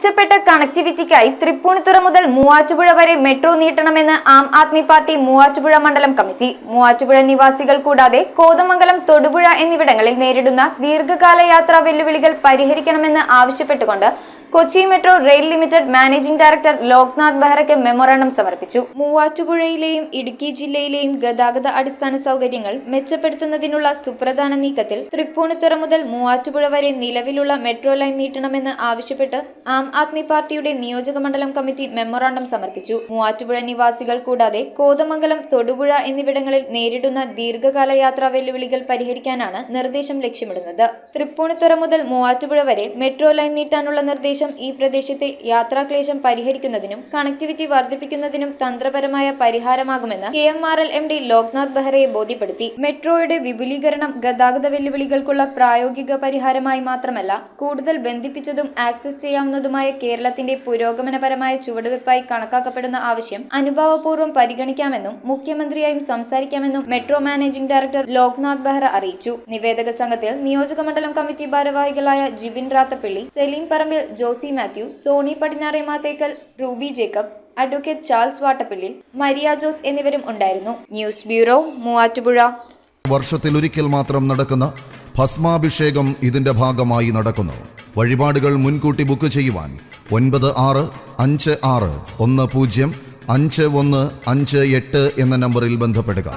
മെച്ചപ്പെട്ട കണക്ടിവിറ്റിക്കായി തൃപ്പൂണിത്തുറ മുതൽ മൂവാറ്റുപുഴ വരെ മെട്രോ നീട്ടണമെന്ന് ആം ആദ്മി പാർട്ടി മൂവാറ്റുപുഴ മണ്ഡലം കമ്മിറ്റി. മൂവാറ്റുപുഴ നിവാസികൾ കൂടാതെ കോതമംഗലം, തൊടുപുഴ എന്നിവിടങ്ങളിൽ നേരിടുന്ന ദീർഘകാല യാത്രാ വെല്ലുവിളികൾ പരിഹരിക്കണമെന്ന് ആവശ്യപ്പെട്ടുകൊണ്ട് Kochi metro rail limited managing director Loknath ബെഹ്റയ്ക്ക് മെമ്മോറാണ്ടം സമർപ്പിച്ചു. മൂവാറ്റുപുഴയിലെയും ഇടുക്കി ജില്ലയിലെയും ഗതാഗത അടിസ്ഥാന സൗകര്യങ്ങൾ മെച്ചപ്പെടുത്തുന്നതിനുള്ള സുപ്രധാന നീക്കത്തിൽ തൃപ്പൂണിത്തുറ മുതൽ മൂവാറ്റുപുഴ വരെ നിലവിലുള്ള മെട്രോ ലൈൻ നീട്ടണമെന്ന് ആവശ്യപ്പെട്ട് ആം ആദ്മി പാർട്ടിയുടെ നിയോജക മണ്ഡലം കമ്മിറ്റി മെമ്മോറാണ്ടം സമർപ്പിച്ചു. മൂവാറ്റുപുഴ നിവാസികൾ കൂടാതെ കോതമംഗലം, തൊടുപുഴ എന്നിവിടങ്ങളിൽ നേരിടുന്ന ദീർഘകാല യാത്രാ വെല്ലുവിളികൾ പരിഹരിക്കാനാണ് നിർദ്ദേശം ലക്ഷ്യമിടുന്നത്. തൃപ്പൂണിത്തുറ മുതൽ മൂവാറ്റുപുഴ വരെ മെട്രോ ലൈൻ നീട്ടാനുള്ള നിർദ്ദേശം ഈ പ്രദേശത്തെ യാത്രാക്ലേശം പരിഹരിക്കുന്നതിനും കണക്ടിവിറ്റി വർദ്ധിപ്പിക്കുന്നതിനും തന്ത്രപരമായ പരിഹാരമാകുമെന്ന് KMRL MD ലോക്നാഥ് ബെഹ്റയെ ബോധ്യപ്പെടുത്തി. മെട്രോയുടെ വിപുലീകരണം ഗതാഗത വെല്ലുവിളികൾക്കുള്ള പ്രായോഗിക പരിഹാരമായി മാത്രമല്ല, കൂടുതൽ ബന്ധിപ്പിച്ചതും ആക്സസ് ചെയ്യാവുന്നതുമായ കേരളത്തിന്റെ പുരോഗമനപരമായ ചുവടുവെപ്പായി കണക്കാക്കപ്പെടുന്ന ആവശ്യം അനുഭാവപൂർവ്വം പരിഗണിക്കാമെന്നും മുഖ്യമന്ത്രിയായും സംസാരിക്കാമെന്നും metro managing director Loknath Behera അറിയിച്ചു. നിവേദക സംഘത്തിൽ നിയോജക മണ്ഡലം കമ്മിറ്റി ഭാരവാഹികളായ ജിബിൻ റാത്തപ്പള്ളി, സെലീം പറമ്പിൽ, ജോസി മാത്യു, സോണി പടിഞ്ഞാറെ മാത്തേക്കൽ, റൂബി ജേക്കബ്, അഡ്വക്കേറ്റ് ചാൾസ് വാട്ടപ്പള്ളിൽ, മരിയ ജോസ് എന്നിവരും ഉണ്ടായിരുന്നു. News bureau, Muvattupuzha. വർഷത്തിലൊരിക്കൽ മാത്രം നടക്കുന്ന ഭസ്മാഭിഷേകം ഇതിന്റെ ഭാഗമായി നടക്കുന്നു. വഴിപാടുകൾ മുൻകൂട്ടി ബുക്ക് ചെയ്യുവാൻ 9656105158 എന്ന നമ്പറിൽ ബന്ധപ്പെടുക.